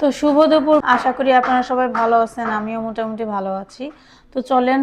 তো শুভ দুপুর, আশা করি আপনারা সবাই ভালো আছেন, আমিও মোটামুটি ভালো আছি। তো চলেন,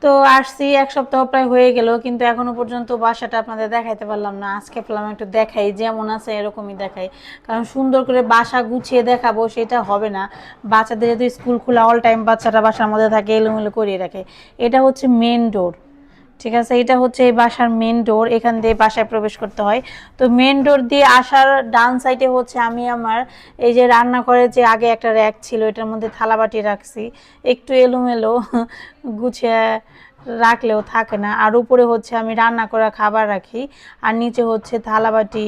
তো আসছি এক সপ্তাহ প্রায় হয়ে গেল, কিন্তু এখনো পর্যন্ত বাসাটা আপনাদের দেখাইতে পারলাম না। আজকে ভাবলাম একটু দেখাই, যেমন আছে এরকমই দেখাই, কারণ সুন্দর করে বাসা গুছিয়ে দেখাবো সেটা হবে না। বাচ্চাদের যেহেতু স্কুল খোলা, অল টাইম বাচ্চাটা বাসার মধ্যে থাকে, এলোমেলো করিয়ে রাখে। এটা হচ্ছে মেন ডোর, ঠিক আছে, এটা হচ্ছে এই বাসার মেন ডোর, এখান দিয়ে বাসায় প্রবেশ করতে হয়। তো মেন ডোর দিয়ে আসার ডান সাইডে হচ্ছে আমি আমার এই যে রান্নাঘরে যে আগে একটা র্যাক ছিল, এটার মধ্যে থালাবাটি রাখছি, একটু এলোমেলো গুছিয়ে রাখলেও থাকে না। আর উপরে হচ্ছে আমি রান্না করা খাবার রাখি, আর নিচে হচ্ছে থালাবাটি,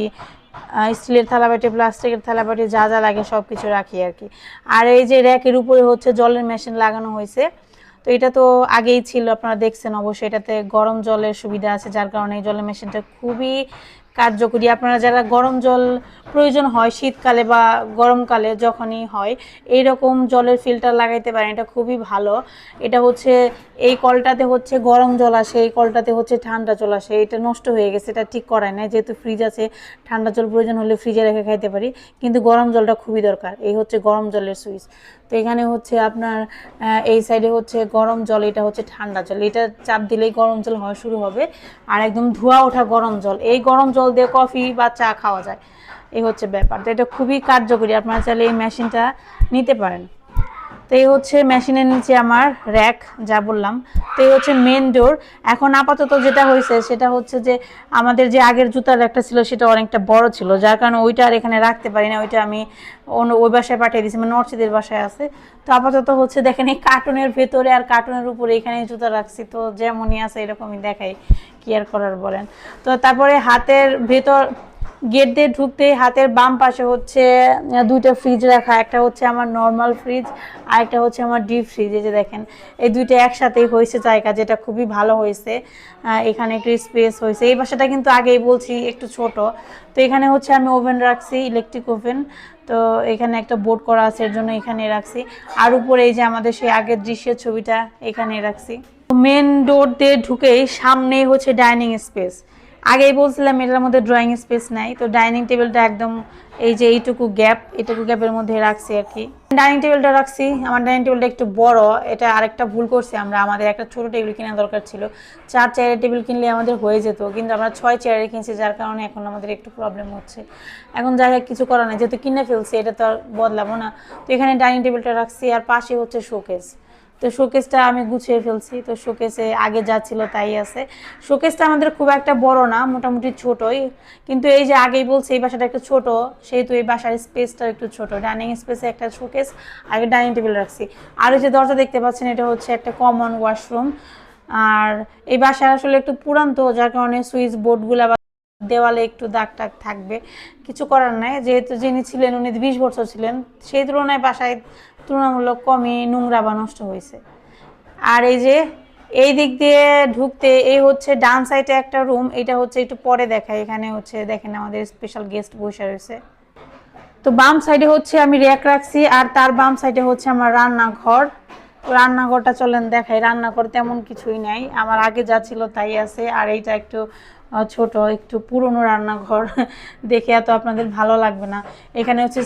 স্টিলের থালাবাটি, প্লাস্টিকের থালাবাটি, যা যা লাগে সব কিছু রাখি আর কি। আর এই যে র্যাকের উপরে হচ্ছে জলের মেশিন লাগানো হয়েছে। তো এটা তো আগেই ছিল, আপনারা দেখছেন অবশ্যই, এটাতে গরম জলের সুবিধা আছে, যার কারণে এই জলের মেশিনটা খুবই কার্যকরী। আপনারা যারা গরম জল প্রয়োজন হয় শীতকালে বা গরমকালে যখনই হয়, এইরকম জলের ফিল্টার লাগাইতে পারেন, এটা খুবই ভালো। এটা হচ্ছে এই কলটাতে হচ্ছে গরম জল আসে, এই কলটাতে হচ্ছে ঠান্ডা জল আসে। এটা নষ্ট হয়ে গেছে, এটা ঠিক করায় না, যেহেতু ফ্রিজ আছে, ঠান্ডা জল প্রয়োজন হলে ফ্রিজে রেখে খাইতে পারি, কিন্তু গরম জলটা খুবই দরকার। এই হচ্ছে গরম জলের সুইচ। তো এখানে হচ্ছে আপনার এই সাইডে হচ্ছে গরম জল, এটা হচ্ছে ঠান্ডা জল, এটা চাপ দিলেই গরম জল হওয়া শুরু হবে। আর একদম ধোয়া ওঠা গরম জল, এই গরম জল দিয়ে কফি বা চা খাওয়া যায়, এই হচ্ছে ব্যাপার। তো এটা খুবই কার্যকরী, আপনারা চাইলে এই মেশিনটা নিতে পারেন। তো এই হচ্ছে মেশিনের নিচে আমার র্যাক, যা বললাম। তো এই হচ্ছে মেন ডোর। এখন আপাতত যেটা হয়েছে সেটা হচ্ছে যে আমাদের যে আগের জুতার র্যাকটা ছিল সেটা অনেকটা বড় ছিল, যার কারণে ওইটা আর এখানে রাখতে পারি না, ওইটা আমি ওই বাসায় পাঠিয়ে দিয়েছি, মানে নর্সিদের বাসায় আছে। তো আপাতত হচ্ছে দেখেন এই কার্টুনের ভেতরে আর কার্টুনের উপরে এখানে জুতা রাখছি, তো যেমনই আছে এরকমই দেখাই, কি আর করার বলেন। তো তারপরে হাতের ভেতর গেট দিয়ে ঢুকতেই হাতের বাম পাশে হচ্ছে দুইটা ফ্রিজ রাখা, একটা হচ্ছে আমার নর্মাল ফ্রিজ, আর একটা হচ্ছে আমার ডিপ ফ্রিজ। এই যে দেখেন এই দুইটা একসাথেই হয়েছে জায়গা, যেটা খুবই ভালো হয়েছে। এখানে একটু স্পেস হয়েছে। এই বাসাটা কিন্তু আগেই বলছি একটু ছোট। তো এখানে হচ্ছে আমি ওভেন রাখছি, ইলেকট্রিক ওভেন। তো এখানে একটা বোর্ড করা আছে, এর জন্য এখানে রাখছি। আর উপরে এই যে আমাদের সেই আগের দৃশ্যের ছবিটা এখানে রাখছি। মেন ডোর দিয়ে ঢুকেই সামনেই হচ্ছে ডাইনিং স্পেস। আগেই বলছিলাম এটার মধ্যে ড্রয়িং স্পেস নাই, তো ডাইনিং টেবিলটা একদম এই যে এইটুকু গ্যাপের মধ্যে রাখছি আর কি। ডাইনিং টেবিলটা রাখছি, আমার ডাইনিং টেবিলটা একটু বড়, এটা আরেকটা ভুল করছি আমরা, আমাদের একটা ছোট টেবিল কেনা দরকার ছিল। 4 চেয়ারের টেবিল কিনলে আমাদের হয়ে যেত, কিন্তু আমরা 6 চেয়ারের কিনছি, যার কারণে এখন আমাদের একটু প্রবলেম হচ্ছে। এখন যাই হোক, কিছু করার নাই, যেহেতু কিনে ফেলছি এটা তো আর বদলাবো না। তো এখানে ডাইনিং টেবিলটা রাখছি, আর পাশে হচ্ছে শোকেস। তো শোকেসটা আমি গুছিয়ে ফেলছি, তো শোকেসে আগে যা ছিল তাই আছে। শোকেসটা আমাদের খুব একটা বড় না, মোটামুটি ছোটই, কিন্তু এই যে আগেই বলছি এই বাসাটা একটু ছোট, সেহেতু এই বাসার স্পেসটা একটু ছোট। ডাইনিং স্পেসে একটা শোকেস, আগে ডাইনিং টেবিল রাখছি। আর ওই যে দরজা দেখতে পাচ্ছেন, এটা হচ্ছে একটা কমন ওয়াশরুম। আর এই বাসায় আসলে একটু পুরান, তো যার কারণে সুইচ বোর্ডগুলো দেওয়ালে একটু দাগ টাগ থাকবে, কিছু করার নাই। যেহেতু যিনি ছিলেন উনি 20 বছর ছিলেন, সেই তুলনায় বাসায় তুলনামূলক কমই নোংরা বা নষ্ট হয়েছে। আর এই যে এই দিক দিয়ে ঢুকতে এই হচ্ছে ডান সাইডে একটা রুম, এটা হচ্ছে একটু পরে দেখায়। এখানে হচ্ছে দেখেন আমাদের স্পেশাল গেস্ট বসে রয়েছে। তো বাম সাইডে হচ্ছে আমি র্যাক রাখছি, আর তার বাম সাইডে হচ্ছে আমার রান্নাঘর। রান্নাঘরটা চলেন দেখাই। রান্নাঘর তেমন কিছুই নাই, আমার আগে যা ছিল তাই আছে। আর এইটা একটু ছোট, একটু পুরনো রান্নাঘর দেখে এত আপনাদের ভালো লাগবে না। এখানে হচ্ছে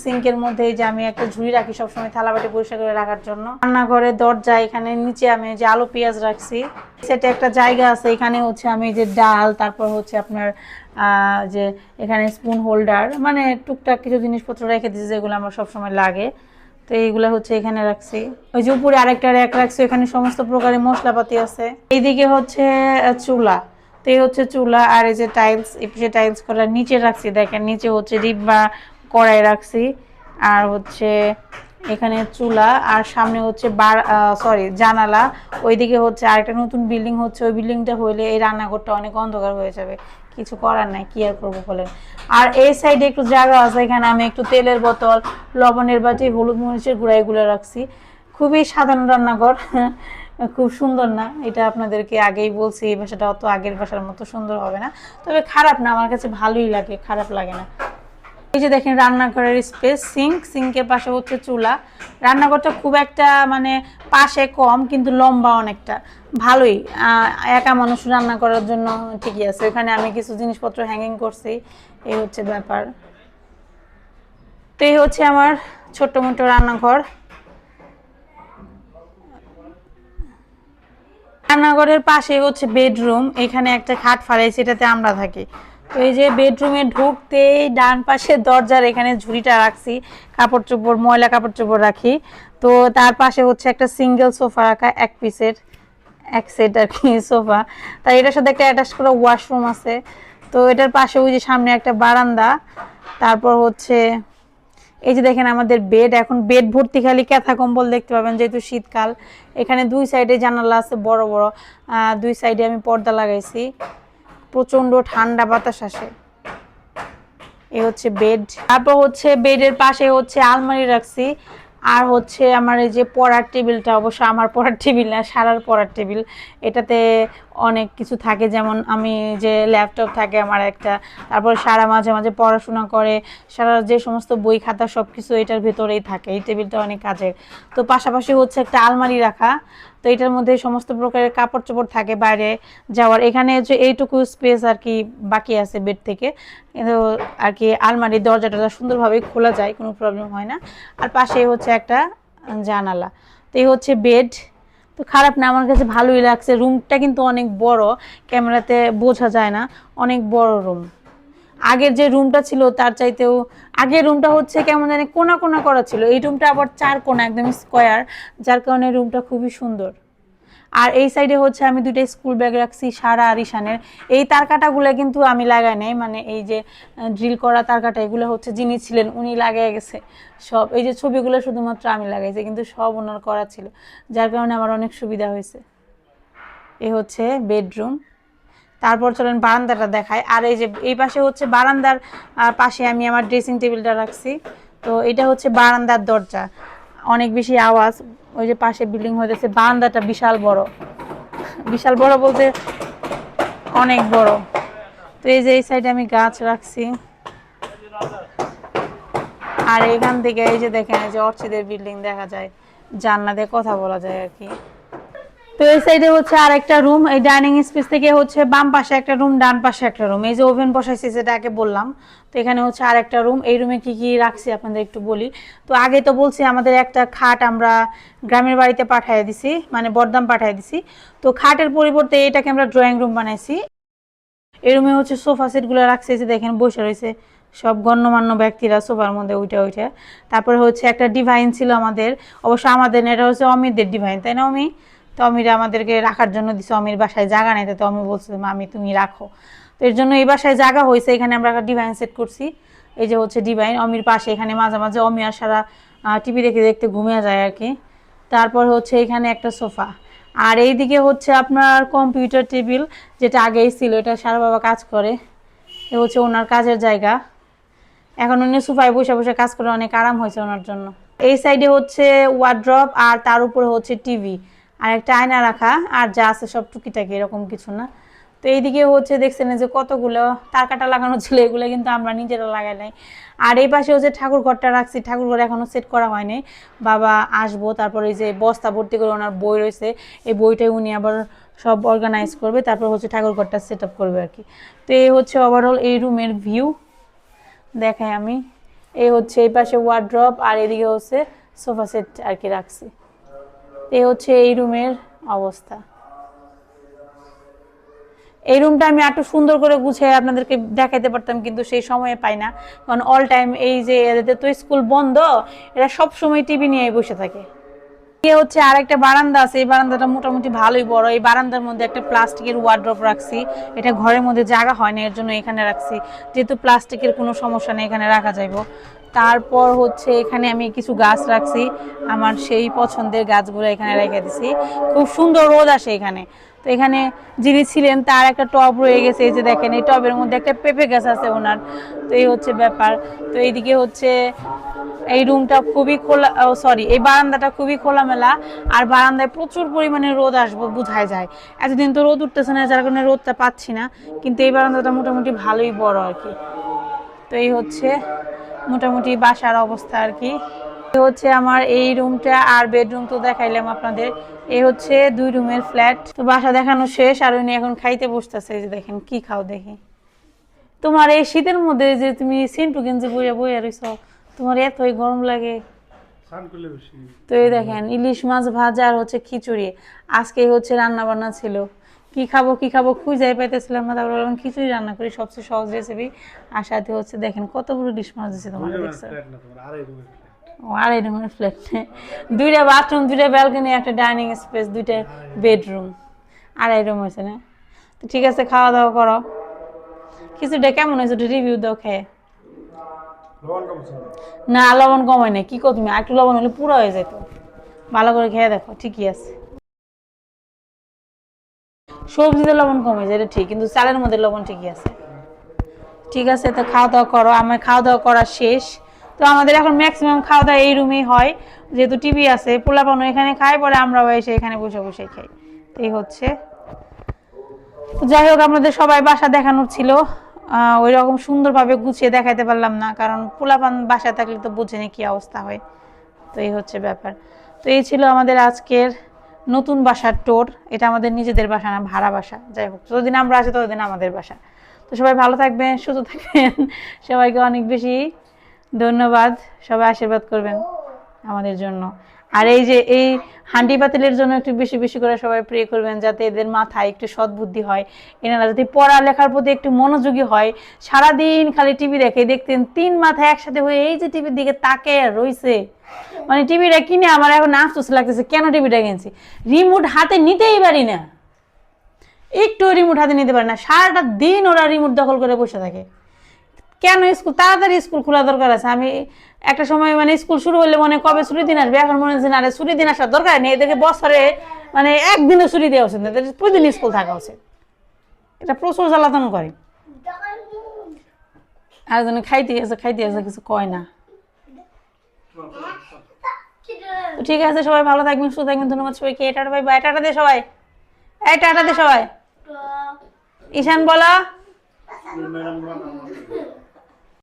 সিঙ্কের মধ্যে যে আমি একটা ঝুড়ি রাখি সবসময় থালাবাটি পরিষ্কার করে রাখার জন্য। রান্নাঘরের দরজা, এখানে নিচে আমি যে আলু পেঁয়াজ রাখছি, সেটা একটা জায়গা আছে। এখানে হচ্ছে আমি যে ডাল, তারপর হচ্ছে আপনার যে এখানে স্পুন হোল্ডার, মানে টুকটাক কিছু জিনিসপত্র রেখে দিয়েছি যেগুলো আমার সবসময় লাগে। তো এইগুলো হচ্ছে এখানে রাখছি। ওই যে উপরে আরেকটা র্যাক রাখছি, এখানে সমস্ত প্রকারের মশলাপাতি আছে। এইদিকে হচ্ছে চুলা। তো এই হচ্ছে চুলা, আর এই যে টাইলস, এই যে টাইলস করার নিচে রাখছি, দেখেন নিচে হচ্ছে ডিব্বা কড়াই রাখছি। আর হচ্ছে এখানে চুলা, আর সামনে হচ্ছে জানালা। ওইদিকে হচ্ছে আরেকটা নতুন বিল্ডিং হচ্ছে, ওই বিল্ডিংটা হইলে এই রান্নাঘরটা অনেক অন্ধকার হয়ে যাবে, কিছু করার নাই, কি আর করবো বলেন। আর এই সাইডে একটু জায়গা আছে, এখানে আমি একটু তেলের বোতল, লবণের বাটি, হলুদ মরিচের গুঁড়া এগুলো রাখছি। খুবই সাধারণ রান্নাঘর, খুব সুন্দর না, এটা আপনাদেরকে আগেই বলছি। এই বাসাটা অত আগের বাসার মতো সুন্দর হবে না, তবে খারাপ না, আমার কাছে ভালোই লাগে, খারাপ লাগে না। এই যে দেখেন রান্নাঘরের স্পেস, সিঙ্কের পাশে হচ্ছে চুলা। রান্নাঘরটা খুব একটা মানে পাশে কম, কিন্তু লম্বা অনেকটা, ভালোই। একা মানুষ রান্না করার জন্য ঠিকই আছে। এখানে আমি কিছু জিনিসপত্র হ্যাঙ্গিং করছি, এই হচ্ছে ব্যাপার। তো এই হচ্ছে আমার ছোট্ট মোটো রান্নাঘর। রান্নাঘরের পাশে হচ্ছে বেডরুম, এখানে একটা খাট ফালাইছে, এটাতে আমরা থাকি। তো এই যে বেডরুমে ঢুকতেই ডান পাশের দরজার এখানে ঝুড়িটা রাখছি, কাপড় চোপড়, ময়লা কাপড় চোপড় রাখি। তো তার পাশে হচ্ছে একটা সিঙ্গেল সোফা রাখা, এক পিসের, এক সেট আর কি সোফা। তাই এটার সাথে একটা অ্যাটাচ করা ওয়াশরুম আছে। তো এটার পাশে ওই যে সামনে একটা বারান্দা। তারপর হচ্ছে এই যে দেখেন আমাদের বেড, এখন বেড ভর্তি খালি কাঁথা কম্বল দেখতে পাবেন যেহেতু শীতকাল। এখানে দুই সাইডে জানালা আছে বড় বড়, দুই সাইডে আমি পর্দা লাগাইছি, প্রচন্ড ঠান্ডা বাতাস আসে। এ হচ্ছে বেড। তারপর হচ্ছে বেডের পাশে হচ্ছে আলমারি রাখছি। আর হচ্ছে আমার এই যে পড়ার টেবিলটা, অবশ্য আমার পড়ার টেবিল না, সারার পড়ার টেবিল। এটাতে অনেক কিছু থাকে, যেমন আমি যে ল্যাপটপ থাকে আমার একটা, তারপর সারা মাঝে মাঝে পড়াশোনা করে, সারা যে সমস্ত বই খাতা সব কিছু এটার ভেতরেই থাকে। এই টেবিলটা অনেক কাজের। তো পাশাপাশি হচ্ছে একটা আলমারি রাখা। তো এটার মধ্যে সমস্ত প্রকারের কাপড় চোপড় থাকে বাইরে যাওয়ার। এখানে হচ্ছে এইটুকু স্পেস আর কি বাকি আছে বেড থেকে, কিন্তু আর কি আলমারির দরজাটা সুন্দরভাবে খোলা যায়, কোনো প্রবলেম হয় না। আর পাশে হচ্ছে একটা জানালা। তো এই হচ্ছে বেড। তো খারাপ না, আমার কাছে ভালোই লাগছে। রুমটা কিন্তু অনেক বড়, ক্যামেরাতে বোঝা যায় না, অনেক বড় রুম। আগের যে রুমটা ছিল তার চাইতেও, আগের রুমটা হচ্ছে কেমন জানি কোনা কোনা করা ছিল, এই রুমটা আবার চার কোনা, একদম স্কোয়ার, যার কারণে রুমটা খুবই সুন্দর। আর এই সাইডে হচ্ছে আমি দুইটা স্কুল ব্যাগ রাখছি সারা আর ঈশানের। এই তার কাটাগুলো কিন্তু আমি লাগাই নাই, মানে এই যে ড্রিল করা তার কাটা, এগুলো হচ্ছে যিনি ছিলেন উনি লাগাই গেছে সব। এই যে ছবিগুলো শুধুমাত্র আমি লাগাইছি, কিন্তু সব ওনার করা ছিল, যার কারণে আমার অনেক সুবিধা হয়েছে। এ হচ্ছে বেডরুম। তারপর চলেন বারান্দাটা দেখায়। আর এই যে এই পাশে হচ্ছে বারান্দার পাশে আমি আমার ড্রেসিং টেবিলটা রাখছি। তো এটা হচ্ছে বারান্দার দরজা, অনেক বেশি আওয়াজ, ওই যে পাশে বিল্ডিং হয়েছে। বারান্দাটা বিশাল বড়, বিশাল বড় বলতে অনেক বড়। তো এই যে এই সাইডে আমি গাছ রাখছি। আর এখান থেকে এই যে দেখেন এই যে অর্চিদের বিল্ডিং দেখা যায়, জানলাতে কথা বলা যায় আর কি। তো এই সাইডে হচ্ছে আর একটা রুম, এই ডাইনিং স্পেস থেকে হচ্ছে বাম পাশে একটা রুম, ডান পাশে একটা রুম। এই যে ওভেন বসাইছি যেটাকে বললাম, তো এখানে হচ্ছে আর একটা রুম। এই রুমে কি কি রাখছি আপনাদের একটু বলি। তো আগে তো বলছি আমাদের একটা খাট আমরা গ্রামের বাড়িতে পাঠিয়ে দিছি, মানে বর্দাম পাঠিয়ে দিছি। তো খাটের পরিবর্তে এটাকে আমরা ড্রয়িং রুম বানাইছি। এই রুমে হচ্ছে সোফা সেটগুলো রাখছে, যে দেখেন বসে রয়েছে সব গণ্যমান্য ব্যক্তিরা সোফার মধ্যে উঠে উঠে। তারপরে হচ্ছে একটা ডিভাইন ছিল আমাদের, অবশ্য আমাদের না, এটা হচ্ছে অমিতদের ডিভাইন, তাই না অমি? তো অমিরা আমাদেরকে রাখার জন্য দিছে, অমির বাসায় জায়গা নেই, তো অমি বলছে মামি তুমি রাখো। তো এর জন্য এই বাসায় জায়গা হয়েছে, এখানে আমরা একটা ডিভাইন সেট করছি। এই যে হচ্ছে ডিভাইন অমির পাশে, এখানে মাঝে মাঝে অমি আর সারা টিভি দেখতে দেখতে ঘুমিয়ে যায় আর কি। তারপর হচ্ছে এখানে একটা সোফা। আর এইদিকে হচ্ছে আপনার কম্পিউটার টেবিল, যেটা আগেই ছিল, এটা সারা বাবা কাজ করে, এ হচ্ছে ওনার কাজের জায়গা। এখন উনি সোফায় বসে বসে কাজ করে, অনেক আরাম হয়েছে ওনার জন্য। এই সাইডে হচ্ছে ওয়ার্ড্রপ, আর তার উপরে হচ্ছে টিভি, আর একটা আয়না রাখা, আর যা আছে সব টুকিটাকি, এরকম কিছু না। তো এইদিকে হচ্ছে দেখছেন যে কতগুলো তার কাটা লাগানো ছিল, এগুলো কিন্তু আমরা নিজেরা লাগাই নাই। আর এই পাশে হচ্ছে ঠাকুর ঘরটা রাখছি, ঠাকুর ঘর এখনো সেট করা হয়নি, বাবা আসবো। তারপরে এই যে বস্তা ভর্তি করে ওনার বই রয়েছে, এই বইটাই উনি আবার সব অর্গানাইজ করবে, তারপর হচ্ছে ঠাকুর ঘরটা সেট আপ করবে আর কি। তো এই হচ্ছে ওভারঅল এই রুমের ভিউ, দেখাই আমি। এই হচ্ছে এই পাশে ওয়ার্ড্রপ, আর এদিকে হচ্ছে সোফা সেট আর কি রাখছি। এই হচ্ছে এই রুমের অবস্থা। এই রুমটা আমি একটু সুন্দর করে গুছিয়ে আপনাদেরকে দেখাইতে পারতাম, কিন্তু সেই সময় পাই না, কারণ অল টাইম এই যে এদের তো স্কুল বন্ধ, এরা সব সময় টিভি নিয়ে বসে থাকে। হচ্ছে আর একটা বারান্দা আছে, এই বারান্দাটা মোটামুটি ভালোই বড়। এই বারান্দার মধ্যে একটা প্লাস্টিকের ওয়ার্ড্রপ রাখছি, এটা ঘরের মধ্যে জায়গা হয় না, এর জন্য এখানে রাখছি, যেহেতু প্লাস্টিকের কোনো সমস্যা নেই, এখানে রাখা যাইব। তারপর হচ্ছে এখানে আমি কিছু গাছ রাখছি, আমার সেই পছন্দের গাছগুলো এখানে রেখে দিছি। খুব সুন্দর রোদ আসে এখানে। তো এখানে যিনি ছিলেন তার একটা টব রয়ে গেছে, এই যে দেখেন এই টবের মধ্যে একটা পেঁপে গাছ আছে ওনার। তো এই হচ্ছে ব্যাপার। তো এইদিকে হচ্ছে এই রুমটা খুবই খোলা, সরি এই বারান্দাটা খুবই খোলামেলা, আর বারান্দায় প্রচুর পরিমাণে রোদ আসবো বোঝাই যায়। এতদিন তো রোদ উঠতেছে না, যার কারণে রোদটা পাচ্ছি না, কিন্তু এই বারান্দাটা মোটামুটি ভালোই বড় আর কি। তো এই হচ্ছে মোটামুটি বাসার অবস্থা আর কি। এই হচ্ছে আমার এই রুমটা, আর বেডরুম তো দেখাইলাম আপনাদের। এই হচ্ছে 2 রুমের ফ্ল্যাট। তো বাসা দেখানো শেষ, আর উনি এখন খাইতে বসতেছে, এই যে দেখেন কি খাও দেখি। তোমার এই শীতের মধ্যে যে তুমি সেন্টু গেঞ্জি বইয়া বইয়া রইছ, তোমার এতই গরম লাগে? তো এই দেখেন ইলিশ মাছ ভাজা আর হচ্ছে খিচুড়ি। আজকে হচ্ছে রান্না বান্না ছিল, কি খাবো খুঁজে পাইতেছিলাম না, তারপর বললাম খিচুড়ি রান্না করি, সবচেয়ে সহজ রেসিপি। আর সাথে হচ্ছে দেখেন কত বড় ইলিশ মাছ দিচ্ছে তোমার, দেখছো? ও, 2.5 রুমের ফ্ল্যাট, 2টা বাথরুম, 2টা ব্যালকনি, একটা ডাইনিং স্পেস, 2টা বেডরুম, 2.5 রুম হয়েছে না? তো ঠিক আছে, খাওয়া দাওয়া করো। খিচুড়িটা কেমন হয়েছে একটু রিভিউ দাও খেয়ে। না, লবণ কমাই না, কি কো তুমি, আর একটু লবণ হলে পুরো হয়ে যেত। ভালো করে খেয়ে দেখো, ঠিকই আছে। সবজিতে লবণ কমে যায় এটা ঠিক, কিন্তু চালের মধ্যে লবণ ঠিকই আছে। ঠিক আছে, তো খাওয়া দাওয়া করো, আমার খাওয়া দাওয়া করা শেষ। তো আমাদের এখন ম্যাক্সিমাম খাওয়া দাওয়া এই রুমেই হয়, যেহেতু টিভি আছে, পোলাপানো এখানে খাই, পরে আমরাও এসে এখানে বসে বসে খাই। এই হচ্ছে। তো যাই হোক, আপনাদের সবাই বাসা দেখানোর ছিল, ওই রকম সুন্দরভাবে গুছিয়ে দেখাইতে পারলাম না, কারণ পোলাপান বাসায় থাকলে তো বুঝেনি কি অবস্থা হয়। তো এই হচ্ছে ব্যাপার। তো এই ছিল আমাদের আজকের নতুন বাসার টোর। এটা আমাদের নিজেদের বাসা না, ভাড়া বাসা। যাই হোক, যতদিন আমরা আছি ততদিন আমাদের বাসা। তো সবাই ভালো থাকবেন, সুস্থ থাকবেন, সবাইকে অনেক বেশি ধন্যবাদ। সবাই আশীর্বাদ করবেন আমাদের জন্য। আর এই যে এই হান্ডি পাতিলের জন্য একটু বেশি বেশি করে সবাই প্রে করবেন, যাতে এদের মাথায় একটু সদ্বুদ্ধি হয়, এনারা যদি পড়ালেখার প্রতি একটু মনোযোগী হয়। সারাদিন খালি টিভি দেখে, দেখতেন 3 মাথায় একসাথে হয়ে এই যে টিভির দিকে তাকে রইছে, মানে টিভিটা কিনে আমার এখন আফসোস লাগতেছে, কেন টিভিটা কিনছি। রিমোট হাতে নিতেই পারি না, একটু রিমোট হাতে নিতে পারে না, সারাটা দিন ওরা রিমোট দখল করে বসে থাকে। কেন স্কুল তাড়াতাড়ি স্কুল খোলা দরকার আছে। আমি একটা সময় মানে স্কুল শুরু হলে মনে কবে ছুটি দিন আসবে, এখন মনে হচ্ছে না রে ছুটি দিন আসার দরকার নেই, এদেরকে বছরে মানে একদিনও ছুটি দেওয়া উচিত না, এদের প্রতিদিন স্কুল থাকা উচিত। এটা প্রচুর জ্বালাতন করে। আর জন্য খাইতে আছে কিছু কয় না। তো ঠিক আছে, সবাই ভালো থাকবেন, সুস্থ থাকবেন, ধন্যবাদ সবাইকে। টাটা বাই বাই, টাটা দে সবাই, এই টাটা দে সবাই। ঈশান বলো।